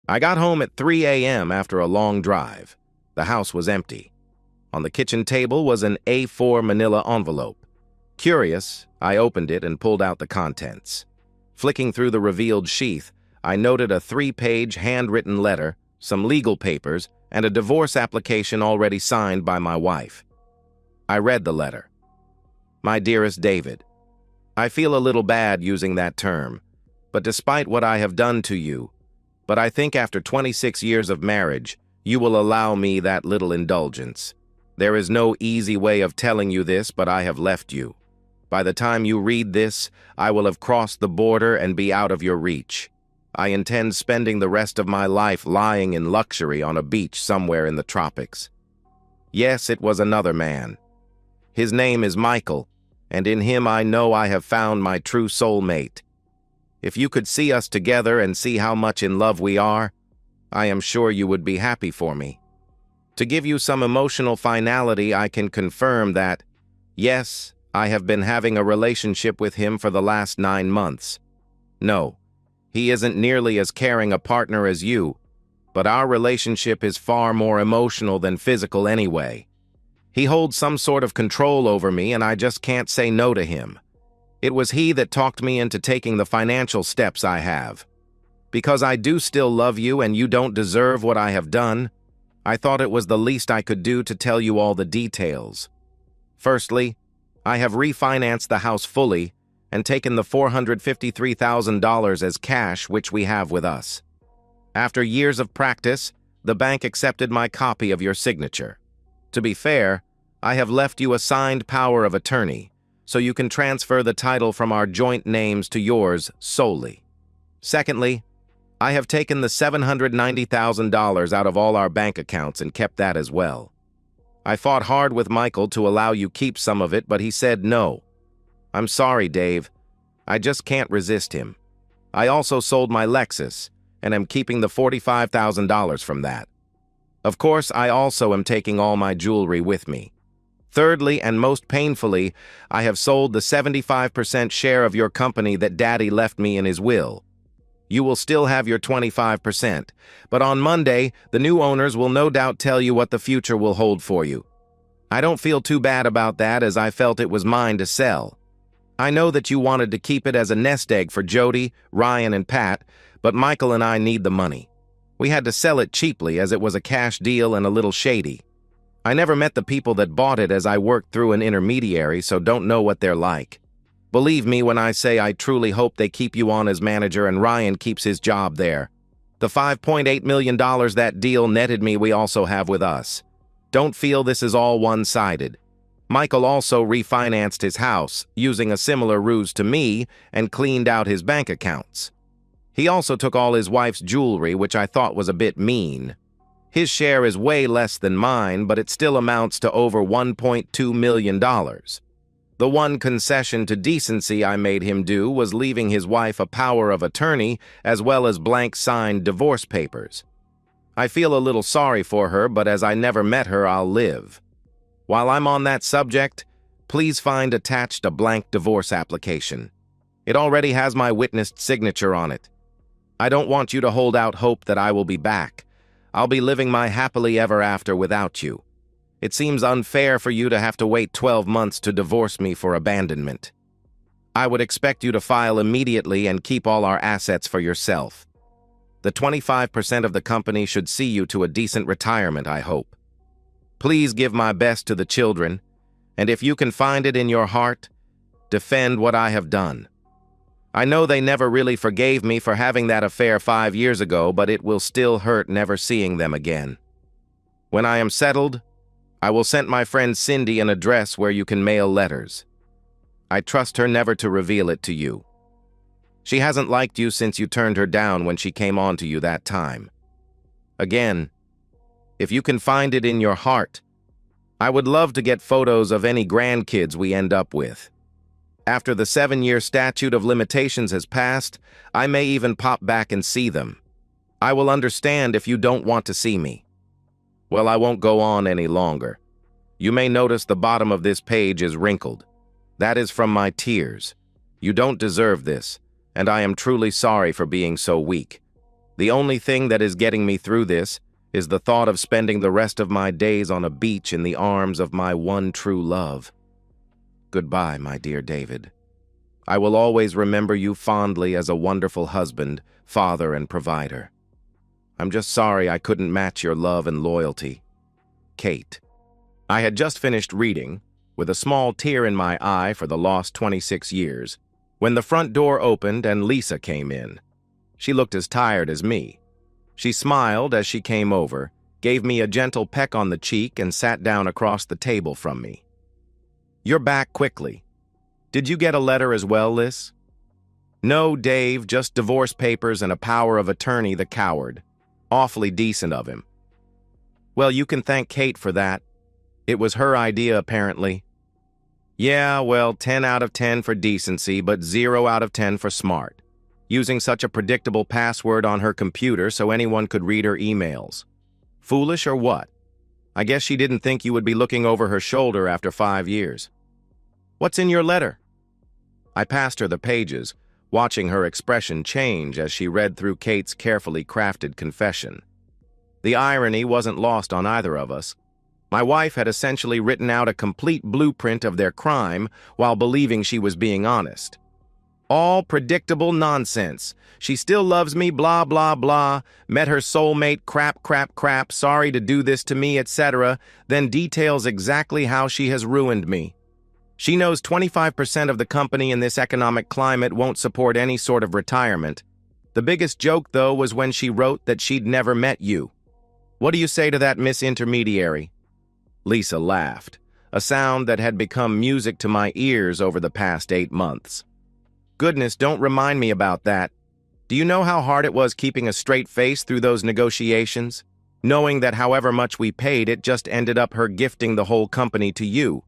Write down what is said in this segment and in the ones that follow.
I got home at 3 a.m. after a long drive. The house was empty. On the kitchen table was an A4 manila envelope. Curious, I opened it and pulled out the contents. Flicking through the revealed sheath, I noted a 3-page handwritten letter, some legal papers, and a divorce application already signed by my wife. I read the letter. My dearest David, I feel a little bad using that term, but despite what I have done to you, but I think after 26 years of marriage, you will allow me that little indulgence. There is no easy way of telling you this, but I have left you. By the time you read this, I will have crossed the border and be out of your reach. I intend spending the rest of my life lying in luxury on a beach somewhere in the tropics. Yes, it was another man. His name is Michael, and in him I know I have found my true soulmate. If you could see us together and see how much in love we are, I am sure you would be happy for me. To give you some emotional finality, I can confirm that, yes, I have been having a relationship with him for the last 9 months. No, he isn't nearly as caring a partner as you, but our relationship is far more emotional than physical anyway. He holds some sort of control over me, and I just can't say no to him. It was he that talked me into taking the financial steps I have. Because I do still love you and you don't deserve what I have done, I thought it was the least I could do to tell you all the details. Firstly, I have refinanced the house fully and taken the $453,000 as cash which we have with us. After years of practice, the bank accepted my copy of your signature. To be fair, I have left you a signed power of attorney, so you can transfer the title from our joint names to yours solely. Secondly, I have taken the $790,000 out of all our bank accounts and kept that as well. I fought hard with Michael to allow you keep some of it, but he said no. I'm sorry, Dave. I just can't resist him. I also sold my Lexus, and am keeping the $45,000 from that. Of course, I also am taking all my jewelry with me. Thirdly, and most painfully, I have sold the 75% share of your company that Daddy left me in his will. You will still have your 25%, but on Monday, the new owners will no doubt tell you what the future will hold for you. I don't feel too bad about that, as I felt it was mine to sell. I know that you wanted to keep it as a nest egg for Jody, Ryan, and Pat, but Michael and I need the money. We had to sell it cheaply as it was a cash deal and a little shady. I never met the people that bought it, as I worked through an intermediary, so don't know what they're like. Believe me when I say I truly hope they keep you on as manager and Ryan keeps his job there. The $5.8 million that deal netted me we also have with us. Don't feel this is all one-sided. Michael also refinanced his house, using a similar ruse to me, and cleaned out his bank accounts. He also took all his wife's jewelry, which I thought was a bit mean. His share is way less than mine, but it still amounts to over $1.2 million. The one concession to decency I made him do was leaving his wife a power of attorney as well as blank signed divorce papers. I feel a little sorry for her, but as I never met her, I'll live. While I'm on that subject, please find attached a blank divorce application. It already has my witnessed signature on it. I don't want you to hold out hope that I will be back. I'll be living my happily ever after without you. It seems unfair for you to have to wait 12 months to divorce me for abandonment. I would expect you to file immediately and keep all our assets for yourself. The 25% of the company should see you to a decent retirement, I hope. Please give my best to the children, and if you can find it in your heart, defend what I have done. I know they never really forgave me for having that affair 5 years ago, but it will still hurt never seeing them again. When I am settled, I will send my friend Cindy an address where you can mail letters. I trust her never to reveal it to you. She hasn't liked you since you turned her down when she came on to you that time. Again, if you can find it in your heart, I would love to get photos of any grandkids we end up with. After the 7-year statute of limitations has passed, I may even pop back and see them. I will understand if you don't want to see me. Well, I won't go on any longer. You may notice the bottom of this page is wrinkled. That is from my tears. You don't deserve this, and I am truly sorry for being so weak. The only thing that is getting me through this is the thought of spending the rest of my days on a beach in the arms of my one true love. Goodbye, my dear David. I will always remember you fondly as a wonderful husband, father, and provider. I'm just sorry I couldn't match your love and loyalty. Kate. I had just finished reading, with a small tear in my eye for the lost 26 years, when the front door opened and Lisa came in. She looked as tired as me. She smiled as she came over, gave me a gentle peck on the cheek, and sat down across the table from me. You're back quickly. Did you get a letter as well, Liz? No, Dave, just divorce papers and a power of attorney, the coward. Awfully decent of him. Well, you can thank Kate for that. It was her idea, apparently. Yeah, well, 10 out of 10 for decency, but 0 out of 10 for smart. Using such a predictable password on her computer so anyone could read her emails. Foolish or what? I guess she didn't think you would be looking over her shoulder after 5 years. What's in your letter? I passed her the pages, watching her expression change as she read through Kate's carefully crafted confession. The irony wasn't lost on either of us. My wife had essentially written out a complete blueprint of their crime while believing she was being honest. All predictable nonsense. She still loves me, blah, blah, blah. Met her soulmate, crap, crap, crap, sorry to do this to me, etc. Then details exactly how she has ruined me. She knows 25% of the company in this economic climate won't support any sort of retirement. The biggest joke, though, was when she wrote that she'd never met you. What do you say to that, Miss Intermediary? Lisa laughed, a sound that had become music to my ears over the past 8 months. Goodness, don't remind me about that. Do you know how hard it was keeping a straight face through those negotiations? Knowing that however much we paid, it just ended up her gifting the whole company to you.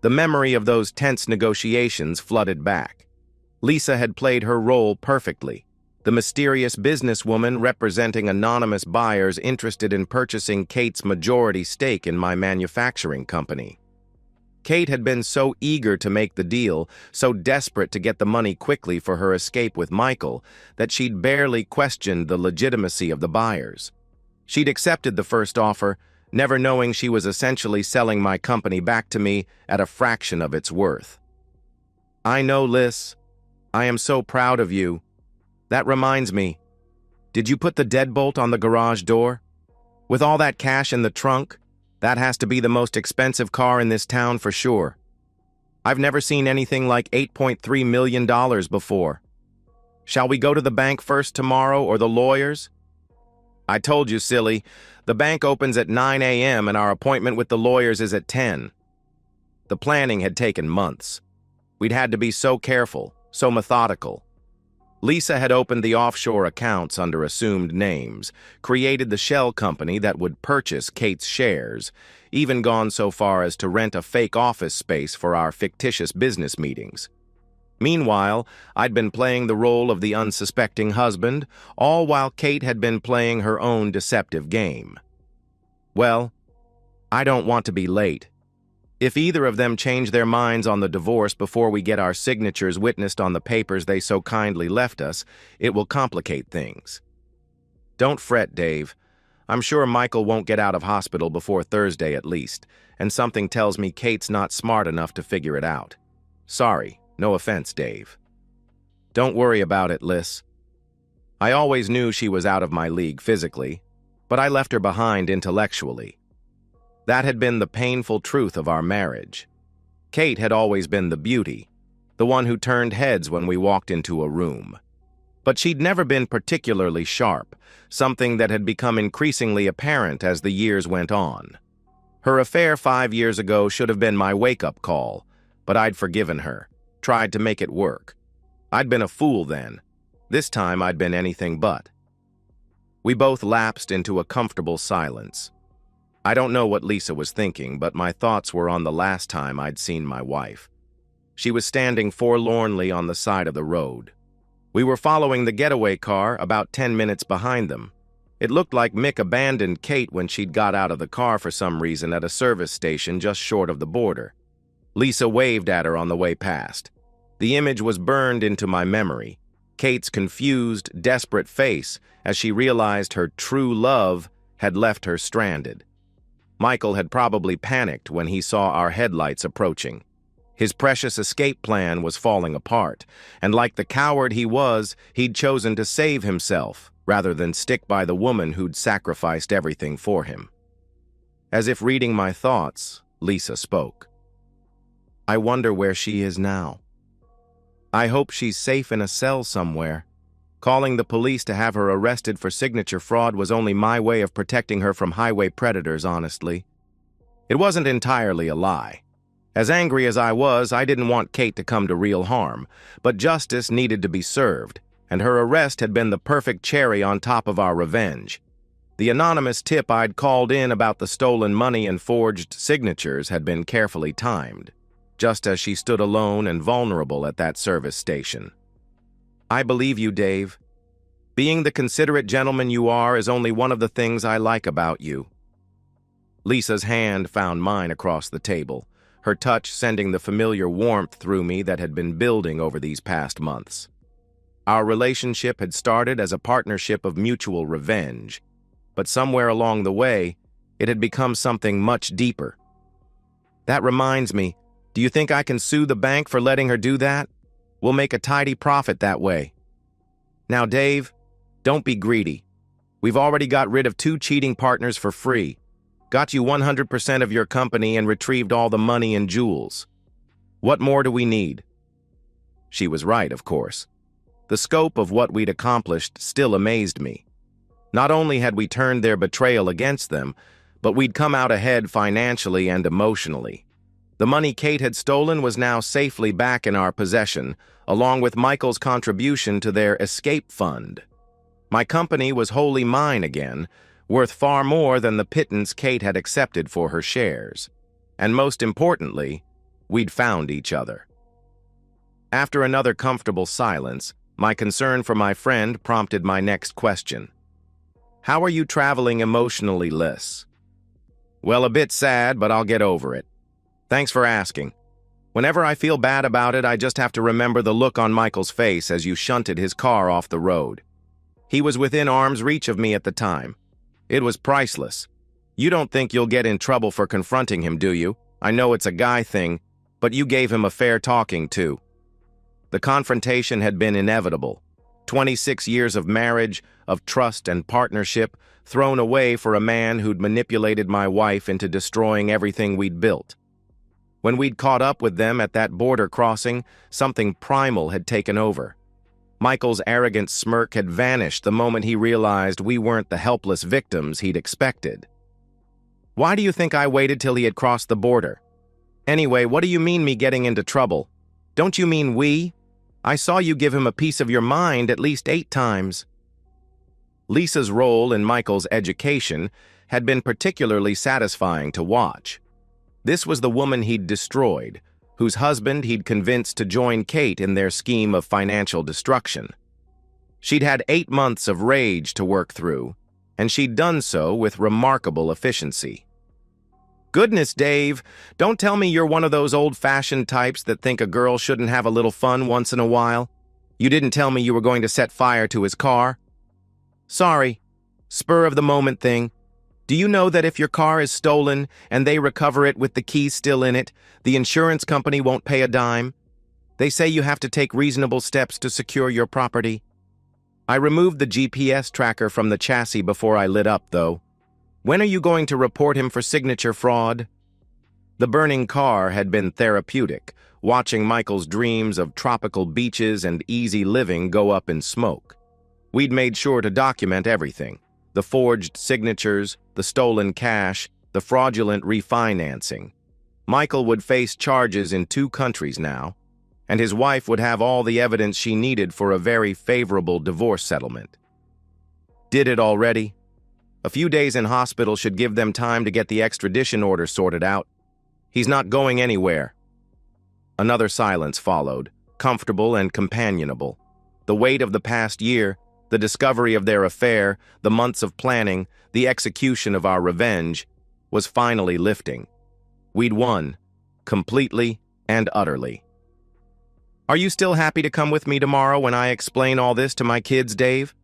The memory of those tense negotiations flooded back. Lisa had played her role perfectly. The mysterious businesswoman representing anonymous buyers interested in purchasing Kate's majority stake in my manufacturing company. Kate had been so eager to make the deal, so desperate to get the money quickly for her escape with Michael, that she'd barely questioned the legitimacy of the buyers. She'd accepted the first offer, never knowing she was essentially selling my company back to me at a fraction of its worth. I know, Liz. I am so proud of you. That reminds me. Did you put the deadbolt on the garage door? With all that cash in the trunk, that has to be the most expensive car in this town for sure. I've never seen anything like $8.3 million before. Shall we go to the bank first tomorrow or the lawyers? I told you, silly. The bank opens at 9 a.m. and our appointment with the lawyers is at 10. The planning had taken months. We'd had to be so careful, so methodical. Lisa had opened the offshore accounts under assumed names, created the shell company that would purchase Kate's shares, even gone so far as to rent a fake office space for our fictitious business meetings. Meanwhile, I'd been playing the role of the unsuspecting husband, all while Kate had been playing her own deceptive game. Well, I don't want to be late. If either of them change their minds on the divorce before we get our signatures witnessed on the papers they so kindly left us, it will complicate things. Don't fret, Dave. I'm sure Michael won't get out of hospital before Thursday at least, and something tells me Kate's not smart enough to figure it out. Sorry, no offense, Dave. Don't worry about it, Liz. I always knew she was out of my league physically, but I left her behind intellectually. That had been the painful truth of our marriage. Kate had always been the beauty, the one who turned heads when we walked into a room. But she'd never been particularly sharp, something that had become increasingly apparent as the years went on. Her affair 5 years ago should have been my wake-up call, but I'd forgiven her, tried to make it work. I'd been a fool then. This time I'd been anything but. We both lapsed into a comfortable silence. I don't know what Lisa was thinking, but my thoughts were on the last time I'd seen my wife. She was standing forlornly on the side of the road. We were following the getaway car, about 10 minutes behind them. It looked like Mick abandoned Kate when she'd got out of the car for some reason at a service station just short of the border. Lisa waved at her on the way past. The image was burned into my memory. Kate's confused, desperate face as she realized her true love had left her stranded. Michael had probably panicked when he saw our headlights approaching. His precious escape plan was falling apart, and like the coward he was, he'd chosen to save himself rather than stick by the woman who'd sacrificed everything for him. As if reading my thoughts, Lisa spoke. "I wonder where she is now. I hope she's safe in a cell somewhere. Calling the police to have her arrested for signature fraud was only my way of protecting her from highway predators, honestly." It wasn't entirely a lie. As angry as I was, I didn't want Kate to come to real harm, but justice needed to be served, and her arrest had been the perfect cherry on top of our revenge. The anonymous tip I'd called in about the stolen money and forged signatures had been carefully timed, just as she stood alone and vulnerable at that service station. "I believe you, Dave. Being the considerate gentleman you are is only one of the things I like about you." Lisa's hand found mine across the table, her touch sending the familiar warmth through me that had been building over these past months. Our relationship had started as a partnership of mutual revenge, but somewhere along the way, it had become something much deeper. "That reminds me, do you think I can sue the bank for letting her do that? We'll make a tidy profit that way." "Now, Dave, don't be greedy. We've already got rid of 2 cheating partners for free, got you 100% of your company and retrieved all the money and jewels. What more do we need?" She was right, of course. The scope of what we'd accomplished still amazed me. Not only had we turned their betrayal against them, but we'd come out ahead financially and emotionally. The money Kate had stolen was now safely back in our possession, along with Michael's contribution to their escape fund. My company was wholly mine again, worth far more than the pittance Kate had accepted for her shares. And most importantly, we'd found each other. After another comfortable silence, my concern for my friend prompted my next question. "How are you traveling emotionally, Liz?" "Well, a bit sad, but I'll get over it. Thanks for asking. Whenever I feel bad about it, I just have to remember the look on Michael's face as you shunted his car off the road. He was within arm's reach of me at the time. It was priceless. You don't think you'll get in trouble for confronting him, do you? I know it's a guy thing, but you gave him a fair talking, too." The confrontation had been inevitable. 26 years of marriage, of trust and partnership, thrown away for a man who'd manipulated my wife into destroying everything we'd built. When we'd caught up with them at that border crossing, something primal had taken over. Michael's arrogant smirk had vanished the moment he realized we weren't the helpless victims he'd expected. "Why do you think I waited till he had crossed the border? Anyway, what do you mean me getting into trouble? Don't you mean we? I saw you give him a piece of your mind at least 8 times. Lisa's role in Michael's education had been particularly satisfying to watch. This was the woman he'd destroyed, whose husband he'd convinced to join Kate in their scheme of financial destruction. She'd had 8 months of rage to work through, and she'd done so with remarkable efficiency. "Goodness, Dave, don't tell me you're one of those old-fashioned types that think a girl shouldn't have a little fun once in a while. You didn't tell me you were going to set fire to his car." "Sorry, spur-of-the-moment thing. Do you know that if your car is stolen and they recover it with the keys still in it, the insurance company won't pay a dime? They say you have to take reasonable steps to secure your property. I removed the GPS tracker from the chassis before I lit up, though. When are you going to report him for signature fraud?" The burning car had been therapeutic, watching Michael's dreams of tropical beaches and easy living go up in smoke. We'd made sure to document everything: the forged signatures, the stolen cash, the fraudulent refinancing. Michael would face charges in 2 countries now, and his wife would have all the evidence she needed for a very favorable divorce settlement. Did it already? A few days in hospital should give them time to get the extradition order sorted out. He's not going anywhere. Another silence followed, comfortable and companionable. The weight of the past year, the discovery of their affair, the months of planning, the execution of our revenge, was finally lifting. We'd won, completely and utterly. Are you still happy to come with me tomorrow when I explain all this to my kids, Dave?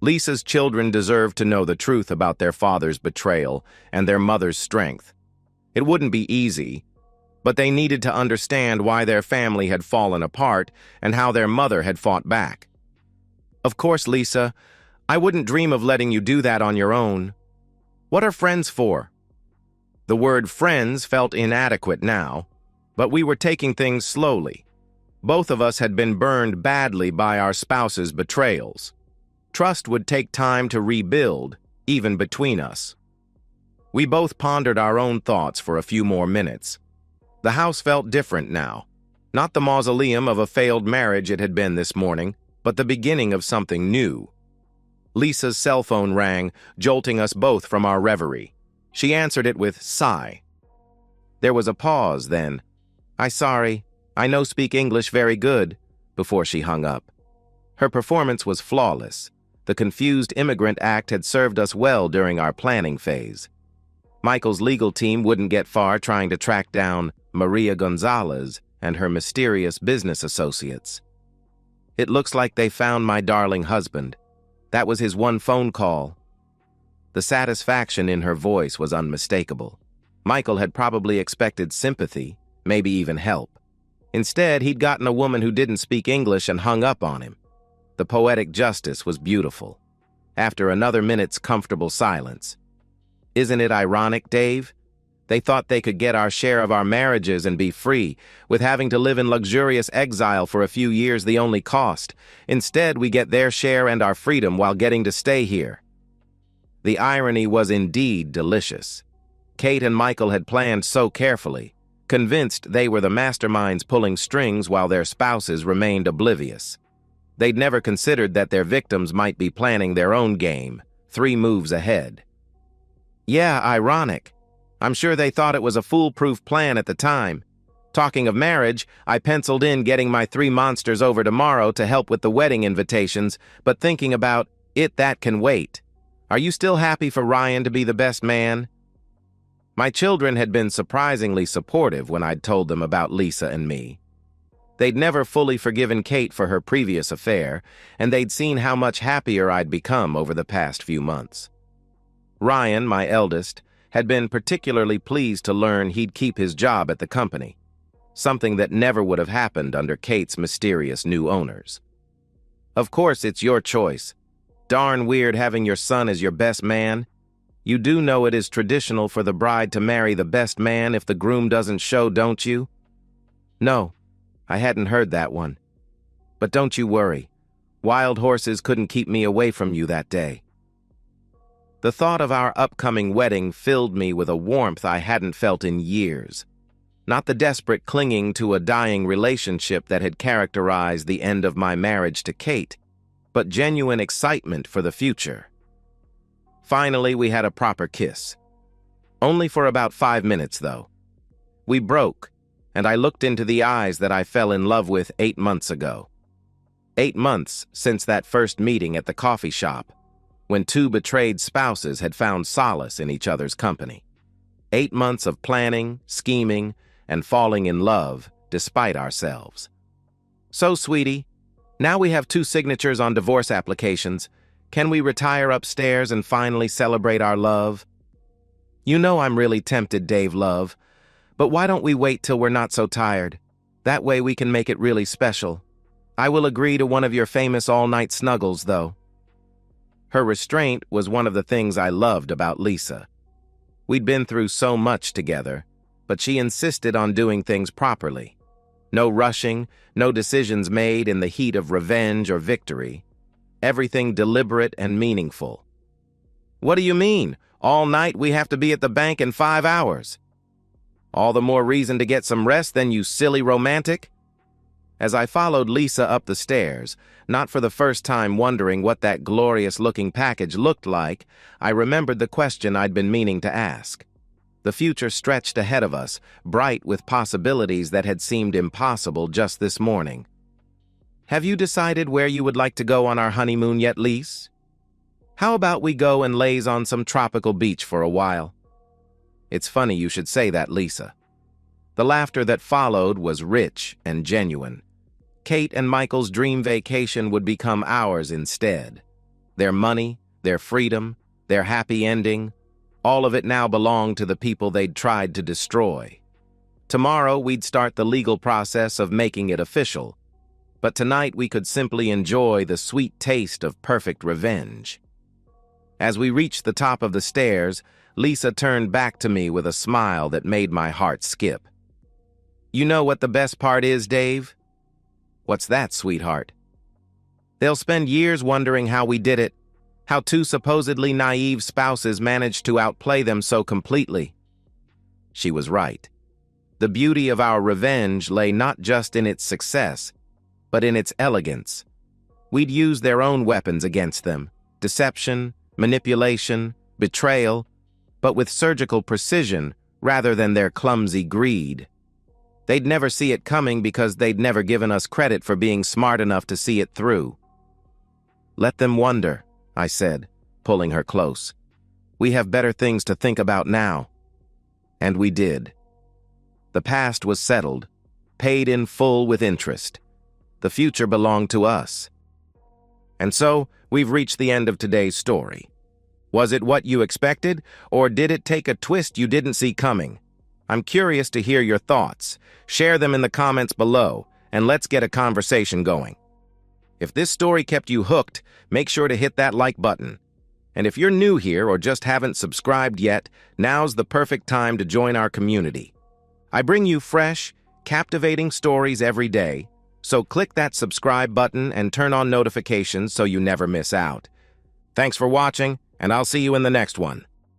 Lisa's children deserved to know the truth about their father's betrayal and their mother's strength. It wouldn't be easy, but they needed to understand why their family had fallen apart and how their mother had fought back. Of course, Lisa, I wouldn't dream of letting you do that on your own. What are friends for? The word friends felt inadequate now, but we were taking things slowly. Both of us had been burned badly by our spouses' betrayals. Trust would take time to rebuild, even between us. We both pondered our own thoughts for a few more minutes. The house felt different now. Not the mausoleum of a failed marriage it had been this morning, but the beginning of something new. Lisa's cell phone rang, jolting us both from our reverie. She answered it with sigh. There was a pause then. Sorry, I no speak English very good, before she hung up. Her performance was flawless. The confused immigrant act had served us well during our planning phase. Michael's legal team wouldn't get far trying to track down Maria Gonzalez and her mysterious business associates. It looks like they found my darling husband. That was his one phone call. The satisfaction in her voice was unmistakable. Michael had probably expected sympathy, maybe even help. Instead, he'd gotten a woman who didn't speak English and hung up on him. The poetic justice was beautiful. After another minute's comfortable silence. Isn't it ironic, Dave? They thought they could get our share of our marriages and be free, with having to live in luxurious exile for a few years the only cost. Instead, we get their share and our freedom while getting to stay here. The irony was indeed delicious. Kate and Michael had planned so carefully, convinced they were the masterminds pulling strings while their spouses remained oblivious. They'd never considered that their victims might be planning their own game, 3 moves ahead. Yeah, ironic. I'm sure they thought it was a foolproof plan at the time. Talking of marriage, I penciled in getting my 3 monsters over tomorrow to help with the wedding invitations, but thinking about it, that can wait. Are you still happy for Ryan to be the best man? My children had been surprisingly supportive when I'd told them about Lisa and me. They'd never fully forgiven Kate for her previous affair, and they'd seen how much happier I'd become over the past few months. Ryan, my eldest, had been particularly pleased to learn he'd keep his job at the company, something that never would have happened under Kate's mysterious new owners. Of course, it's your choice. Darn weird having your son as your best man. You do know it is traditional for the bride to marry the best man if the groom doesn't show, don't you? No, I hadn't heard that one. But don't you worry. Wild horses couldn't keep me away from you that day. The thought of our upcoming wedding filled me with a warmth I hadn't felt in years. Not the desperate clinging to a dying relationship that had characterized the end of my marriage to Kate, but genuine excitement for the future. Finally, we had a proper kiss. Only for about 5 minutes, though. We broke, and I looked into the eyes that I fell in love with 8 months ago. 8 months since that first meeting at the coffee shop, when 2 betrayed spouses had found solace in each other's company. 8 months of planning, scheming, and falling in love despite ourselves. So, sweetie, now we have 2 signatures on divorce applications. Can we retire upstairs and finally celebrate our love? You know I'm really tempted, Dave, love. But why don't we wait till we're not so tired? That way we can make it really special. I will agree to one of your famous all-night snuggles, though. Her restraint was one of the things I loved about Lisa. We'd been through so much together, but she insisted on doing things properly. No rushing, no decisions made in the heat of revenge or victory. Everything deliberate and meaningful. What do you mean? All night we have to be at the bank in 5 hours. All the more reason to get some rest then, you silly romantic. As I followed Lisa up the stairs, not for the first time wondering what that glorious-looking package looked like, I remembered the question I'd been meaning to ask. The future stretched ahead of us, bright with possibilities that had seemed impossible just this morning. Have you decided where you would like to go on our honeymoon yet, Lise? How about we go and laze on some tropical beach for a while? It's funny you should say that, Lisa. The laughter that followed was rich and genuine, Kate and Michael's dream vacation would become ours instead. Their money, their freedom, their happy ending, all of it now belonged to the people they'd tried to destroy. Tomorrow, we'd start the legal process of making it official, but tonight we could simply enjoy the sweet taste of perfect revenge. As we reached the top of the stairs, Lisa turned back to me with a smile that made my heart skip. "You know what the best part is, Dave?" "What's that, sweetheart?" "They'll spend years wondering how we did it, how two supposedly naive spouses managed to outplay them so completely." She was right. The beauty of our revenge lay not just in its success, but in its elegance. We'd use their own weapons against them: deception, manipulation, betrayal, but with surgical precision rather than their clumsy greed. They'd never see it coming because they'd never given us credit for being smart enough to see it through. "Let them wonder," I said, pulling her close. "We have better things to think about now." And we did. The past was settled, paid in full with interest. The future belonged to us. And so, we've reached the end of today's story. Was it what you expected, or did it take a twist you didn't see coming? I'm curious to hear your thoughts. Share them in the comments below, and let's get a conversation going. If this story kept you hooked, make sure to hit that like button. And if you're new here or just haven't subscribed yet, now's the perfect time to join our community. I bring you fresh, captivating stories every day, so click that subscribe button and turn on notifications so you never miss out. Thanks for watching, and I'll see you in the next one.